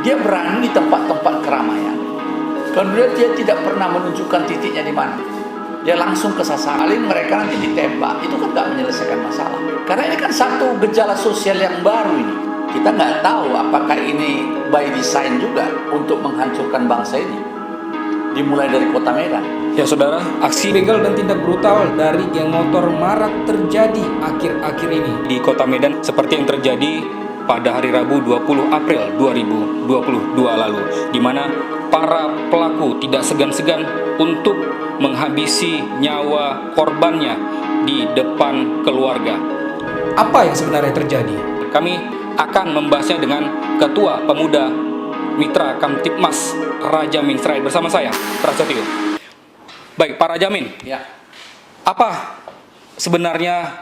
Dia berani di tempat-tempat keramaian. Kemudian dia tidak pernah menunjukkan titiknya di mana. Dia langsung ke sasaran. Paling mereka nanti ditembak. Itu kan nggak menyelesaikan masalah. Karena ini kan satu gejala sosial yang baru ini. Kita nggak tahu apakah ini by design juga untuk menghancurkan bangsa ini. Dimulai dari Kota Medan. Ya saudara, aksi begal dan tindak brutal dari geng motor marak terjadi akhir-akhir ini di Kota Medan seperti yang terjadi pada hari Rabu 20 April 2022 lalu, di mana para pelaku tidak segan-segan untuk menghabisi nyawa korbannya di depan keluarga. Apa yang sebenarnya terjadi? Kami akan membahasnya dengan Ketua Pemuda Mitra Kamtipmas Rajamin Srait bersama saya, Prasetyo. Baik, Pak Rajamin. Ya. Apa sebenarnya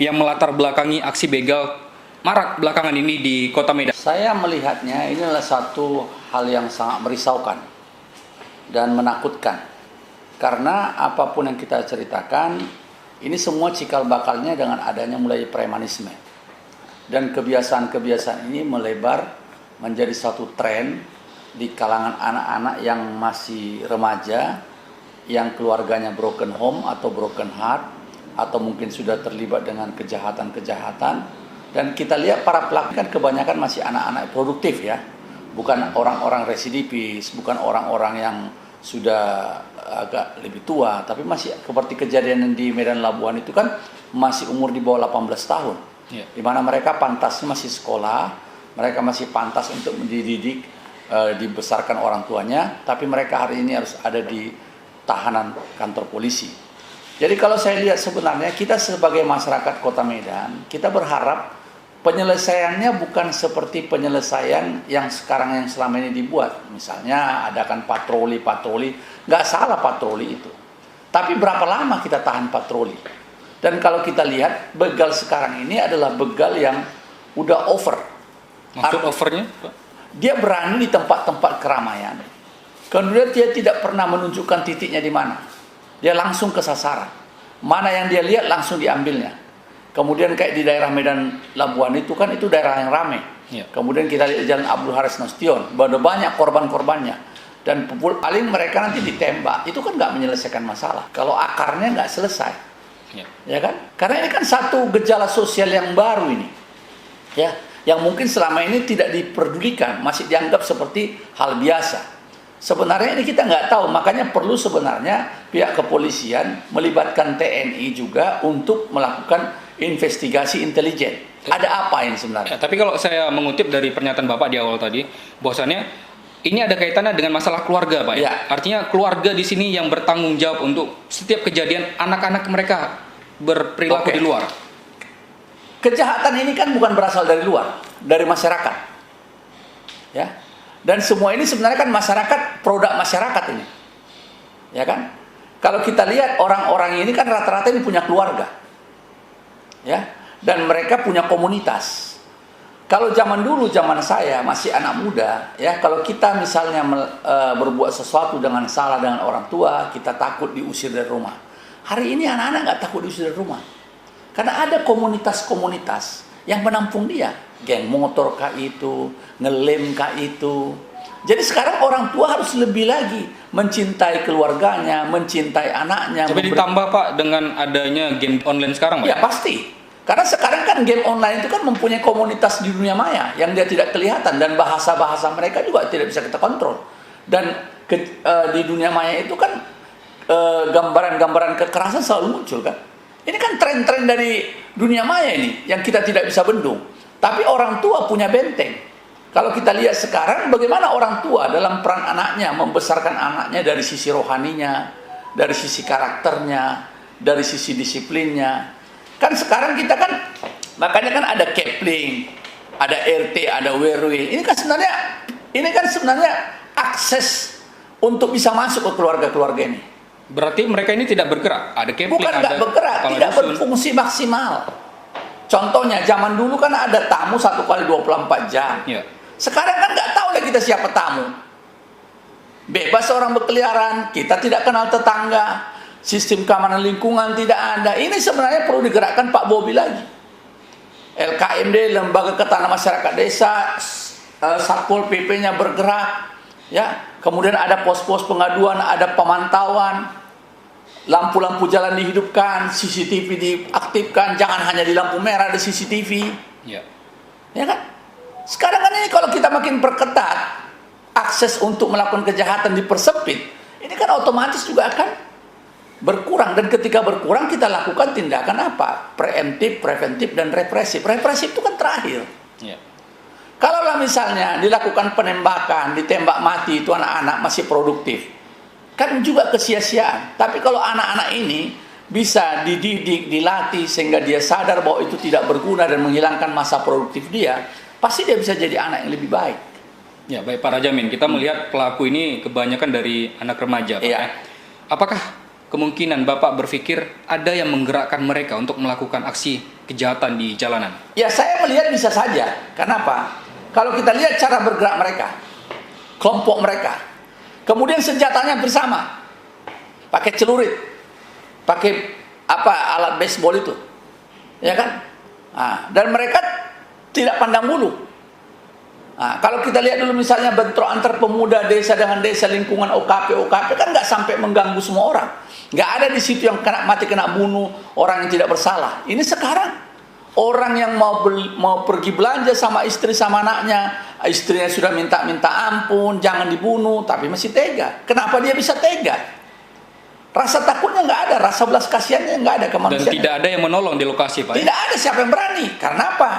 yang melatar belakangi aksi begal marak belakangan ini di Kota Medan? Saya melihatnya ini adalah satu hal yang sangat merisaukan dan menakutkan. Karena apapun yang kita ceritakan, ini semua cikal bakalnya dengan adanya mulai premanisme. Dan kebiasaan-kebiasaan ini melebar menjadi satu tren di kalangan anak-anak yang masih remaja, yang keluarganya broken home atau broken heart, atau mungkin sudah terlibat dengan kejahatan-kejahatan. Dan kita lihat para pelaku kan kebanyakan masih anak-anak produktif ya, bukan orang-orang residivis, bukan orang-orang yang sudah agak lebih tua, tapi masih seperti kejadian di Medan Labuan itu kan masih umur di bawah 18 tahun, di mana mereka pantasnya masih sekolah, mereka masih pantas untuk dididik, dibesarkan orang tuanya, tapi mereka hari ini harus ada di tahanan kantor polisi. Jadi kalau saya lihat sebenarnya kita sebagai masyarakat Kota Medan, kita berharap penyelesaiannya bukan seperti penyelesaian yang sekarang yang selama ini dibuat. Misalnya adakan patroli, nggak salah patroli itu. Tapi berapa lama kita tahan patroli? Dan kalau kita lihat begal sekarang ini adalah begal yang udah over. Maksud overnya? Dia berani di tempat-tempat keramaian. Kemudian dia tidak pernah menunjukkan titiknya di mana. Dia langsung ke sasaran. Mana yang dia lihat langsung diambilnya. Kemudian kayak di daerah Medan Labuan itu kan itu daerah yang ramai. Ya. Kemudian kita lihat Jalan Abdul Haris Nasution, banyak korban-korbannya. Dan paling mereka nanti ditembak. Itu kan nggak menyelesaikan masalah. Kalau akarnya nggak selesai. Ya kan? Karena ini kan satu gejala sosial yang baru ini. Ya, yang mungkin selama ini tidak diperdulikan, masih dianggap seperti hal biasa. Sebenarnya ini kita nggak tahu, makanya perlu sebenarnya pihak kepolisian melibatkan TNI juga untuk melakukan investigasi intelijen. Ada apa ini sebenarnya? Ya, tapi kalau saya mengutip dari pernyataan Bapak di awal tadi, bahwasannya ini ada kaitannya dengan masalah keluarga, Pak. Ya. Artinya keluarga di sini yang bertanggung jawab untuk setiap kejadian anak-anak mereka berperilaku di luar. Kejahatan ini kan bukan berasal dari luar, dari masyarakat. Ya. Dan semua ini sebenarnya kan masyarakat, produk masyarakat ini. Ya kan? Kalau kita lihat orang-orang ini kan rata-rata ini punya keluarga. Ya. Dan mereka punya komunitas. Kalau zaman dulu, zaman saya masih anak muda, ya, kalau kita misalnya berbuat sesuatu dengan salah dengan orang tua, kita takut diusir dari rumah. Hari ini anak-anak nggak takut diusir dari rumah. Karena ada komunitas-komunitas yang menampung dia. Geng motor kah itu, ngelem kah itu. Jadi sekarang orang tua harus lebih lagi mencintai keluarganya, mencintai anaknya. Tapi ditambah Pak dengan adanya game online sekarang, Pak? Ya pasti. Karena sekarang kan game online itu kan mempunyai komunitas di dunia maya yang dia tidak kelihatan. Dan bahasa-bahasa mereka juga tidak bisa kita kontrol. Dan di dunia maya itu kan gambaran-gambaran kekerasan selalu muncul kan. Ini kan tren-tren dari dunia maya ini yang kita tidak bisa bendung. Tapi orang tua punya benteng. Kalau kita lihat sekarang bagaimana orang tua dalam peran anaknya, membesarkan anaknya dari sisi rohaninya, dari sisi karakternya, dari sisi disiplinnya. Kan sekarang kita kan, makanya kan ada Kepling, ada RT, ada Werwil. Ini kan sebenarnya akses untuk bisa masuk ke keluarga-keluarga ini. Berarti mereka ini tidak bergerak? Ada Kepling, bukan nggak bergerak, tidak berfungsi maksimal. Contohnya zaman dulu kan ada tamu 1 kali 24 jam. Ya. Sekarang kan nggak tahu lagi kita siapa tamu. Bebas orang berkeliaran, kita tidak kenal tetangga, sistem keamanan lingkungan tidak ada. Ini sebenarnya perlu digerakkan Pak Bobi lagi. LKMD, Lembaga Ketahanan Masyarakat Desa, Satpol PP-nya bergerak, ya. Kemudian ada pos-pos pengaduan, ada pemantauan, lampu-lampu jalan dihidupkan, CCTV diaktifkan, jangan hanya di lampu merah ada CCTV. Ya. Ya kan? Sekarang kan ini kalau kita makin perketat, akses untuk melakukan kejahatan dipersempit, ini kan otomatis juga akan berkurang. Dan ketika berkurang kita lakukan tindakan apa? Preemptif, preventif, dan represif. Represif itu kan terakhir. Ya. Kalaulah misalnya dilakukan penembakan, ditembak mati itu anak-anak masih produktif, kan juga kesia-siaan. Tapi kalau anak-anak ini bisa dididik, dilatih sehingga dia sadar bahwa itu tidak berguna dan menghilangkan masa produktif dia, pasti dia bisa jadi anak yang lebih baik. Ya, baik Pak Rajamin, kita melihat pelaku ini kebanyakan dari anak remaja, Pak. Iya. Ya. Apakah kemungkinan Bapak berpikir ada yang menggerakkan mereka untuk melakukan aksi kejahatan di jalanan? Ya, saya melihat bisa saja. Kenapa? Kalau kita lihat cara bergerak mereka, kelompok mereka, kemudian senjatanya bersama, pakai celurit, pakai alat baseball itu, ya kan? Dan mereka tidak pandang bulu. Kalau kita lihat dulu misalnya bentrok antar pemuda desa dengan desa, lingkungan OKP kan nggak sampai mengganggu semua orang, nggak ada di situ yang kena mati, kena bunuh orang yang tidak bersalah. Ini sekarang orang yang mau pergi belanja sama istri sama anaknya, istrinya sudah minta ampun, jangan dibunuh, tapi masih tega. Kenapa dia bisa tega? Rasa takutnya nggak ada, rasa belas kasihannya nggak ada kemanusiaan. Dan tidak ada yang menolong di lokasi, Pak. Tidak ada siapa yang berani. Karena apa?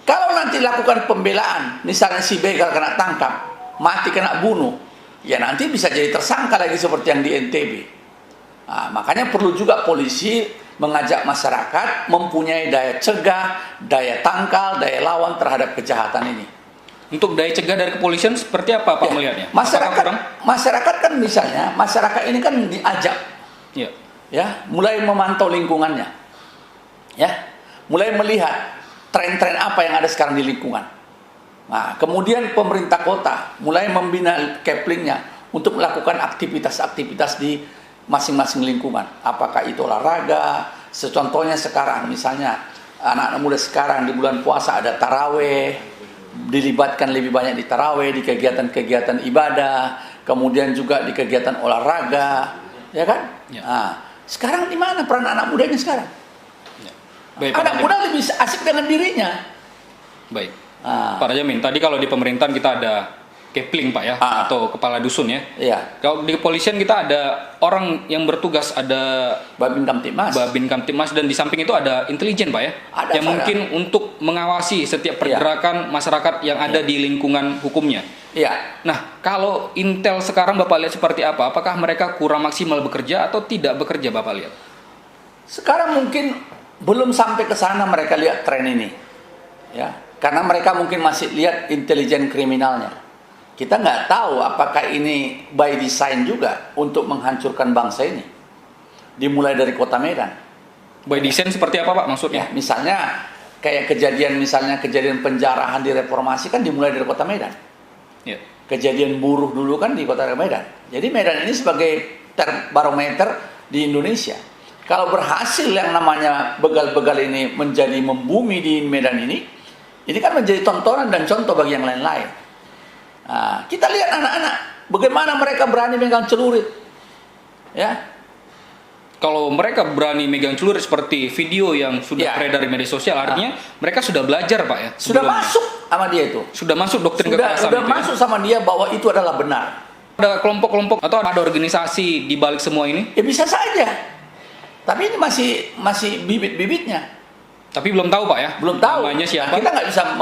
Kalau nanti lakukan pembelaan, misalnya si begal kena tangkap, mati kena bunuh, ya nanti bisa jadi tersangka lagi seperti yang di NTB. Makanya perlu juga polisi mengajak masyarakat mempunyai daya cegah, daya tangkal, daya lawan terhadap kejahatan ini. Untuk daya cegah dari kepolisian seperti apa Pak melihatnya? Masyarakat kan misalnya, masyarakat ini kan diajak, ya, mulai memantau lingkungannya, ya, mulai melihat tren-tren apa yang ada sekarang di lingkungan. Nah, kemudian pemerintah kota mulai membina keplingnya untuk melakukan aktivitas-aktivitas di masing-masing lingkungan. Apakah itu olahraga? Contohnya sekarang misalnya anak-anak muda sekarang di bulan puasa ada taraweh, dilibatkan lebih banyak di taraweh, di kegiatan-kegiatan ibadah, kemudian juga di kegiatan olahraga, ya kan? Ya. Sekarang di mana peran anak mudanya sekarang? Ya. Baik, anak muda lebih asik dengan dirinya. Baik. Pak Rajamin, tadi kalau di pemerintahan kita ada kepling Pak ya, atau kepala dusun ya. Iya. Kalau di kepolisian kita ada orang yang bertugas, ada Babin Kamtibmas, dan di samping itu ada intelijen Pak ya, yang mungkin untuk mengawasi setiap pergerakan masyarakat yang ada di lingkungan hukumnya. Iya. Nah, kalau intel sekarang Bapak lihat seperti apa? Apakah mereka kurang maksimal bekerja atau tidak bekerja Bapak lihat? Sekarang mungkin belum sampai ke sana mereka lihat tren ini, ya, karena mereka mungkin masih lihat intelijen kriminalnya. Kita nggak tahu apakah ini by design juga untuk menghancurkan bangsa ini. Dimulai dari Kota Medan. By design seperti apa Pak maksudnya? Ya, misalnya kayak kejadian penjarahan di reformasi kan dimulai dari Kota Medan. Ya. Kejadian buruh dulu kan di Kota Medan. Jadi Medan ini sebagai barometer di Indonesia. Kalau berhasil yang namanya begal-begal ini menjadi membumi di Medan ini kan menjadi tontonan dan contoh bagi yang lain-lain. Kita lihat anak-anak, bagaimana mereka berani megang celurit, ya. Kalau mereka berani megang celurit seperti video yang sudah beredar di media sosial, artinya mereka sudah belajar Pak ya. Sudah masuk sama dia itu. Sudah masuk doktrin kekerasan. Sudah masuk sama dia bahwa itu adalah benar. Ada kelompok-kelompok atau ada organisasi di balik semua ini? Ya bisa saja. Tapi ini masih bibit-bibitnya. Tapi belum tahu Pak ya. Belum tahu. Namanya siapa? Kita nggak bisa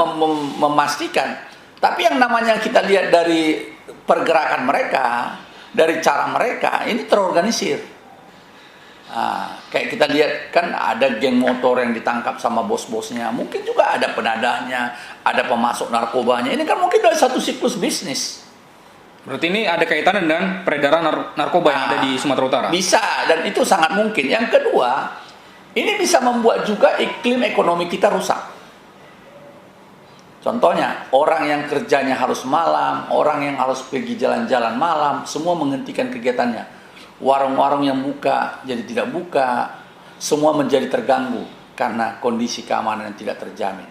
memastikan. Tapi yang namanya kita lihat dari pergerakan mereka, dari cara mereka, ini terorganisir. Kayak kita lihat kan ada geng motor yang ditangkap sama bos-bosnya, mungkin juga ada penadahnya, ada pemasok narkobanya. Ini kan mungkin dari satu siklus bisnis. Berarti ini ada kaitannya dengan peredaran narkoba yang ada di Sumatera Utara? Bisa, dan itu sangat mungkin. Yang kedua, ini bisa membuat juga iklim ekonomi kita rusak. Contohnya, orang yang kerjanya harus malam, orang yang harus pergi jalan-jalan malam, semua menghentikan kegiatannya. Warung-warung yang buka jadi tidak buka, semua menjadi terganggu karena kondisi keamanan yang tidak terjamin.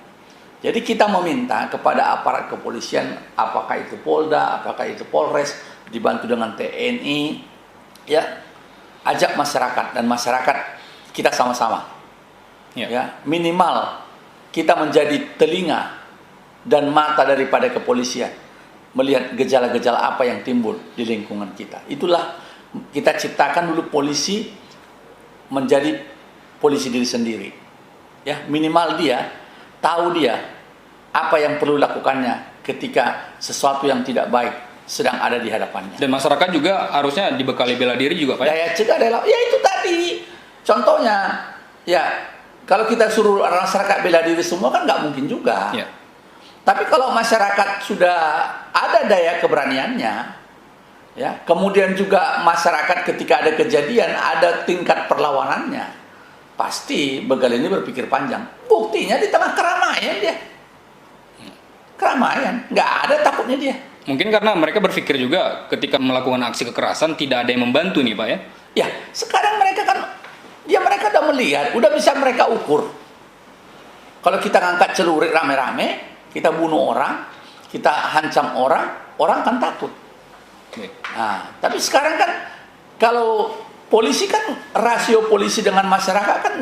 Jadi kita meminta kepada aparat kepolisian, apakah itu Polda, apakah itu Polres, dibantu dengan TNI, ya, ajak masyarakat, dan masyarakat kita sama-sama, ya, minimal kita menjadi telinga dan mata daripada kepolisian, melihat gejala-gejala apa yang timbul di lingkungan kita. Itulah kita ciptakan dulu polisi menjadi polisi diri sendiri, ya, minimal dia tahu dia apa yang perlu lakukannya ketika sesuatu yang tidak baik sedang ada di hadapannya. Dan masyarakat juga harusnya dibekali bela diri juga, Pak. Daya cegah, ya itu tadi contohnya, ya, kalau kita suruh masyarakat bela diri semua kan nggak mungkin juga. Ya. Tapi kalau masyarakat sudah ada daya keberaniannya, ya, kemudian juga masyarakat ketika ada kejadian ada tingkat perlawanannya, pasti begal ini berpikir panjang. Buktinya di tengah keramaian dia, keramaian, nggak ada takutnya dia. Mungkin karena mereka berpikir juga ketika melakukan aksi kekerasan tidak ada yang membantu nih, Pak, ya. Ya, sekarang mereka kan, ya mereka udah melihat, udah bisa mereka ukur. Kalau kita ngangkat celurit rame-rame, kita bunuh orang, kita hancam orang, orang kan takut. Nah, tapi sekarang kan kalau polisi kan, rasio polisi dengan masyarakat kan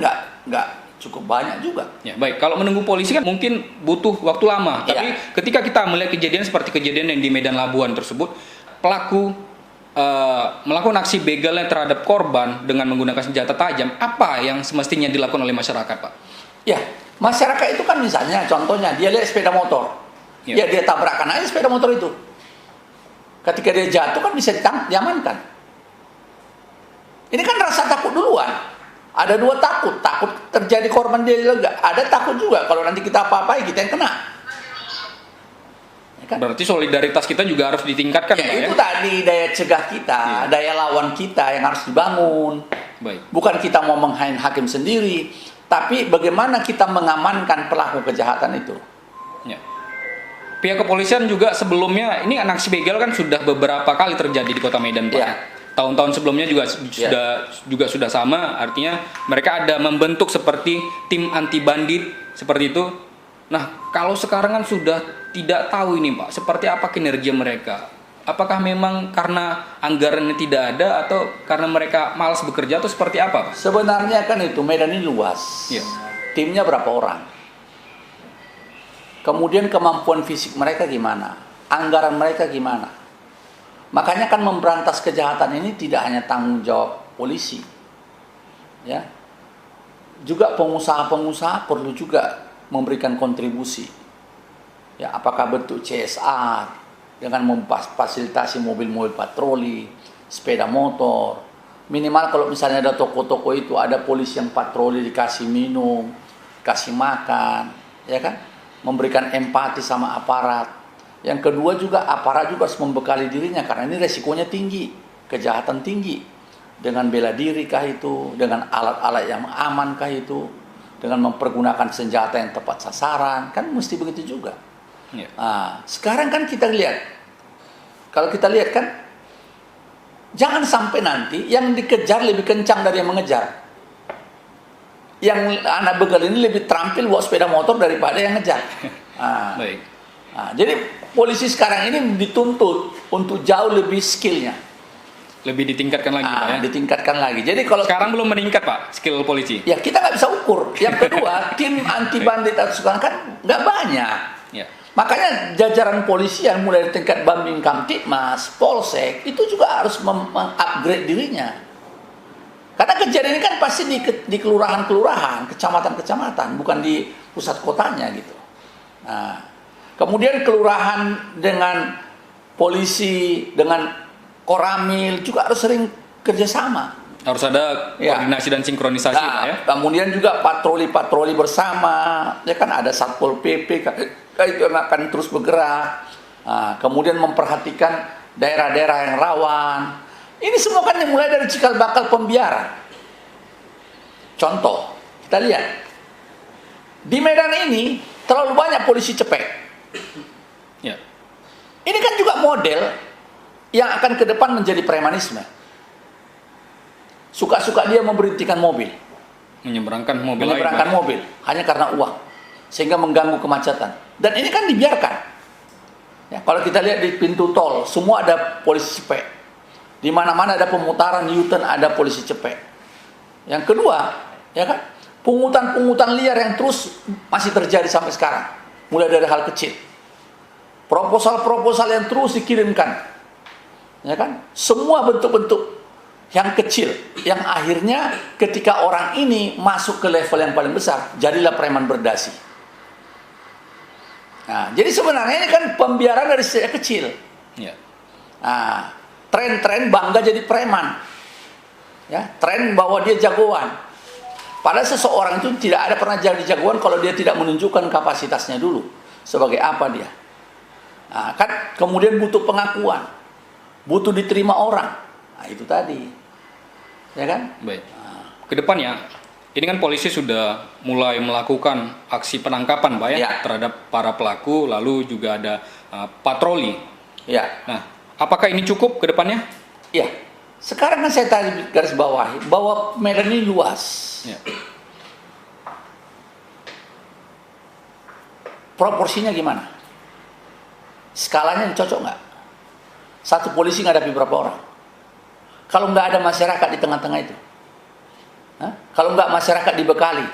nggak cukup banyak juga. Ya, baik. Kalau menunggu polisi kan mungkin butuh waktu lama. Ya. Tapi ketika kita melihat kejadian seperti kejadian yang di Medan Labuan tersebut, pelaku melakukan aksi begalnya terhadap korban dengan menggunakan senjata tajam, apa yang semestinya dilakukan oleh masyarakat, Pak? Ya, masyarakat itu kan misalnya, contohnya dia lihat sepeda motor, ya dia tabrakan aja sepeda motor itu. Ketika dia jatuh kan bisa diamankan. Ini kan rasa takut duluan. Ada dua takut terjadi korban dia juga. Ada takut juga kalau nanti kita apa-apain kita yang kena. Ya kan? Berarti solidaritas kita juga harus ditingkatkan, Ya, Pak, itu ya? tadi daya cegah kita, daya lawan kita yang harus dibangun. Baik. Bukan kita mau hakim sendiri, tapi bagaimana kita mengamankan pelaku kejahatan itu. Ya. Pihak kepolisian juga sebelumnya, ini aksi begal kan sudah beberapa kali terjadi di Kota Medan, Pak. Ya. Tahun-tahun sebelumnya juga sudah sama, artinya mereka ada membentuk seperti tim anti bandit seperti itu. Nah, kalau sekarang kan sudah tidak tahu ini, Pak, seperti apa kinerja mereka. Apakah memang karena anggarannya tidak ada atau karena mereka malas bekerja atau seperti apa, Pak? Sebenarnya kan itu Medan ini luas. Ya. Timnya berapa orang? Kemudian kemampuan fisik mereka gimana? Anggaran mereka gimana? Makanya kan memberantas kejahatan ini tidak hanya tanggung jawab polisi, ya, juga pengusaha-pengusaha perlu juga memberikan kontribusi, ya, apakah bentuk CSR dengan memfasilitasi mobil-mobil patroli, sepeda motor, minimal kalau misalnya ada toko-toko itu ada polisi yang patroli dikasih minum, kasih makan, ya kan, memberikan empati sama aparat. Yang kedua juga aparat juga harus membekali dirinya karena ini resikonya tinggi, kejahatan tinggi. Dengan bela diri kah itu, dengan alat-alat yang aman kah itu, dengan mempergunakan senjata yang tepat sasaran, kan mesti begitu juga. Ya. Nah, sekarang kan kita lihat, kalau kita lihat kan, jangan sampai nanti yang dikejar lebih kencang dari yang mengejar. Yang anak begal ini lebih terampil bawa sepeda motor daripada yang ngejar. Nah, Baik. Nah, jadi polisi sekarang ini dituntut untuk jauh lebih skillnya. Lebih ditingkatkan lagi, Pak, ya? Ditingkatkan lagi. Jadi kalau Sekarang belum meningkat, Pak, skill polisi. ya kita nggak bisa ukur. Yang kedua, tim anti bandit atau sekarang kan nggak banyak. Ya. Makanya jajaran polisi yang mulai dari tingkat Bambing Kamtibmas, Polsek itu juga harus mengupgrade dirinya. Karena kejadian ini kan pasti di kelurahan-kelurahan, kecamatan-kecamatan, bukan di pusat kotanya gitu. Nah, kemudian kelurahan dengan polisi, dengan Koramil juga harus sering kerjasama. Harus ada koordinasi dan sinkronisasi, Nah, Pak, ya? kemudian juga patroli-patroli bersama, ya kan ada Satpol PP, itu akan terus bergerak. Nah, kemudian memperhatikan daerah-daerah yang rawan. Ini semua kan dimulai dari cikal bakal pembiaran. Contoh, kita lihat di Medan ini terlalu banyak polisi cepek. Ya. Ini kan juga model yang akan ke depan menjadi premanisme. Suka-suka dia memberhentikan mobil, Menyeberangkan mobil menyeberangkan lain, Pak. mobil hanya karena uang. sehingga mengganggu kemacetan. Dan ini kan dibiarkan. Ya, kalau kita lihat di pintu tol, semua ada polisi cepek. Di mana-mana ada pemutaran U-turn, ada polisi cepek. Yang kedua, ya kan, pungutan-pungutan liar yang terus masih terjadi sampai sekarang. Mulai dari hal kecil. Proposal-proposal yang terus dikirimkan. Ya kan? Semua bentuk-bentuk yang kecil, yang akhirnya ketika orang ini masuk ke level yang paling besar, jadilah preman berdasi. Nah, jadi sebenarnya ini kan pembiaran dari sejak kecil. Ya. Nah, tren-tren bangga jadi preman. Ya, tren bahwa dia jagoan. Padahal seseorang itu tidak ada pernah jadi jagoan kalau dia tidak menunjukkan kapasitasnya dulu. Sebagai apa dia? Nah, kan kemudian butuh pengakuan, butuh diterima orang. Nah, itu tadi, ya kan? Baik. Kedepannya, ini kan polisi sudah mulai melakukan aksi penangkapan, Pak ya, Ya. terhadap para pelaku, lalu juga ada patroli. Ya, Nah, apakah ini cukup kedepannya? ya. Sekarang kan saya tadi garis bawahi bahwa Medan ini luas. Ya. Proporsinya gimana? Skalanya cocok nggak? Satu polisi ngadapi berapa orang? Kalau nggak ada masyarakat di tengah-tengah itu, hah? Kalau nggak masyarakat dibekali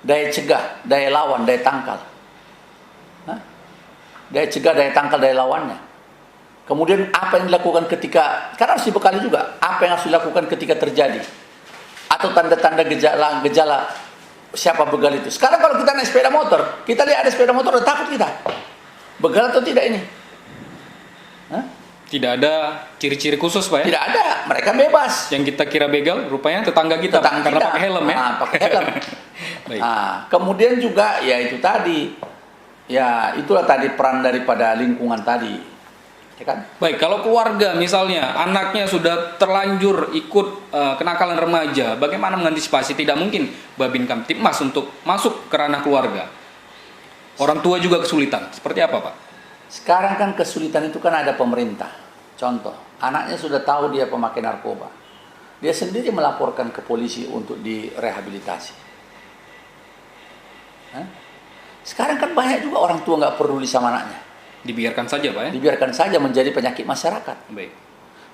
daya cegah, daya lawan, daya tangkal, hah? Daya cegah, daya tangkal, daya lawannya. Kemudian apa yang dilakukan ketika, karena harus dibekali juga, apa yang harus dilakukan ketika terjadi, atau tanda-tanda gejala siapa begal itu. Sekarang kalau kita naik sepeda motor, kita lihat ada sepeda motor, udah takut kita. Begal atau tidak ini? Hah? Tidak ada ciri-ciri khusus, Pak ya? Tidak ada, mereka bebas. Yang kita kira begal, rupanya tetangga kita, Tetangga karena kita. pakai helm ya? Nah, pakai helm. Baik. Nah, kemudian juga ya itu tadi, ya itulah tadi peran daripada lingkungan tadi, ya kan? Baik, kalau keluarga misalnya anaknya sudah terlanjur ikut kenakalan remaja, bagaimana mengantisipasi? Tidak mungkin Babin Kamtibmas untuk masuk ke ranah keluarga. Orang tua juga kesulitan. Seperti apa, Pak? Sekarang kan kesulitan itu kan ada pemerintah. Contoh, anaknya sudah tahu dia pemakai narkoba. Dia sendiri melaporkan ke polisi untuk direhabilitasi. Hah? Sekarang kan banyak juga orang tua nggak peduli sama anaknya. Dibiarkan saja, Pak ya? Dibiarkan saja menjadi penyakit masyarakat. Baik.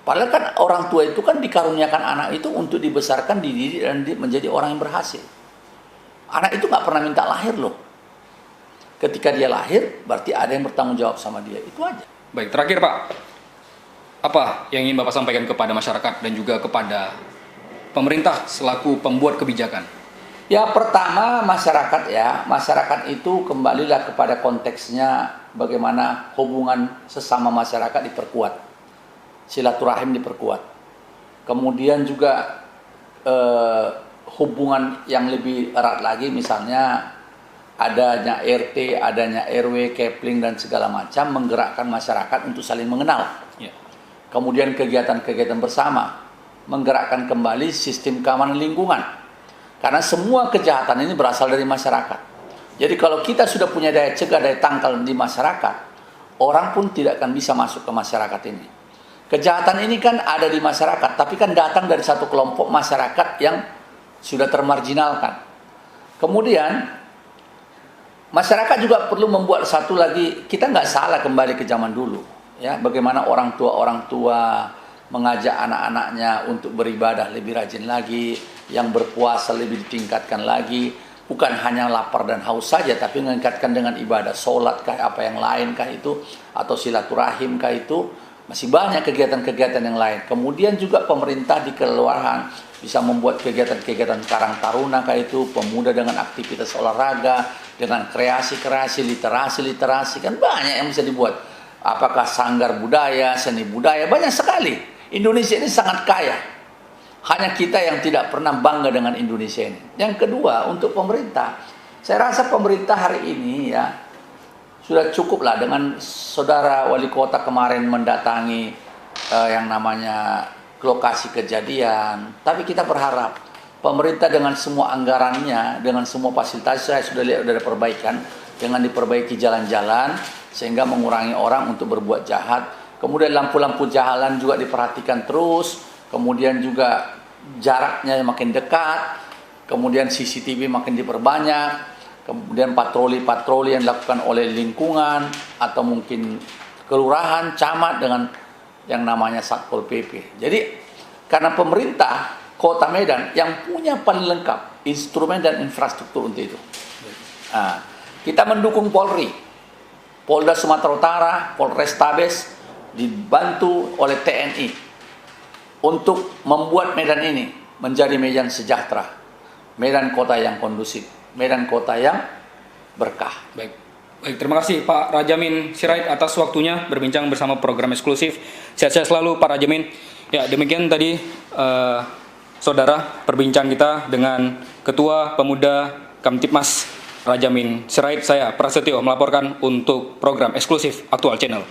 Padahal kan orang tua itu kan dikaruniakan anak itu untuk dibesarkan, dididik, dan menjadi orang yang berhasil. Anak itu nggak pernah minta lahir loh. Ketika dia lahir, berarti ada yang bertanggung jawab sama dia. Itu aja. Baik, terakhir Pak. Apa yang ingin Bapak sampaikan kepada masyarakat dan juga kepada pemerintah selaku pembuat kebijakan? Ya, pertama masyarakat itu kembalilah kepada konteksnya bagaimana hubungan sesama masyarakat diperkuat. Silaturahim diperkuat. Kemudian juga hubungan yang lebih erat lagi, misalnya adanya RT, adanya RW, Kepling dan segala macam, menggerakkan masyarakat untuk saling mengenal. Ya. Kemudian kegiatan-kegiatan bersama, menggerakkan kembali sistem keamanan lingkungan. Karena semua kejahatan ini berasal dari masyarakat. Jadi kalau kita sudah punya daya cegah, daya tangkal di masyarakat, orang pun tidak akan bisa masuk ke masyarakat ini. Kejahatan ini kan ada di masyarakat, tapi kan datang dari satu kelompok masyarakat yang sudah termarginalkan. Kemudian masyarakat juga perlu membuat satu lagi, kita nggak salah kembali ke zaman dulu, ya, bagaimana orang tua mengajak anak-anaknya untuk beribadah lebih rajin lagi, yang berpuasa lebih ditingkatkan lagi, bukan hanya lapar dan haus saja, tapi meningkatkan dengan ibadah, sholat kah, apa yang lain kah itu, atau silaturahim kah itu, masih banyak kegiatan-kegiatan yang lain. Kemudian juga pemerintah di kelurahan bisa membuat kegiatan-kegiatan Karang Taruna kah itu, pemuda dengan aktivitas olahraga, dengan kreasi-kreasi, literasi, kan banyak yang bisa dibuat. Apakah sanggar budaya, seni budaya, banyak sekali. Indonesia ini sangat kaya. Hanya kita yang tidak pernah bangga dengan Indonesia ini. Yang kedua, untuk pemerintah, saya rasa pemerintah hari ini ya sudah cukup lah dengan saudara wali kota kemarin mendatangi yang namanya lokasi kejadian. Tapi kita berharap pemerintah dengan semua anggarannya, dengan semua fasilitas, saya sudah lihat sudah ada perbaikan, dengan diperbaiki jalan-jalan sehingga mengurangi orang untuk berbuat jahat. Kemudian lampu-lampu jalan juga diperhatikan terus. Kemudian juga jaraknya makin dekat. Kemudian CCTV makin diperbanyak. kemudian patroli-patroli yang dilakukan oleh lingkungan atau mungkin kelurahan, camat dengan yang namanya Satpol PP. Jadi karena pemerintah Kota Medan yang punya paling lengkap instrumen dan infrastruktur untuk itu. Nah, kita mendukung Polri, Polda Sumatera Utara, Polrestabes dibantu oleh TNI untuk membuat Medan ini menjadi Medan sejahtera, Medan kota yang kondusif, Medan kota yang berkah. Baik, terima kasih Pak Radjamin Sirait atas waktunya berbincang bersama program eksklusif. Sehat-sehat selalu Pak Radjamin. Ya, demikian tadi saudara perbincangan kita dengan Ketua Pemuda Kamtibmas Radjamin Sirait. Saya Prasetyo melaporkan untuk program eksklusif Aktual Channel.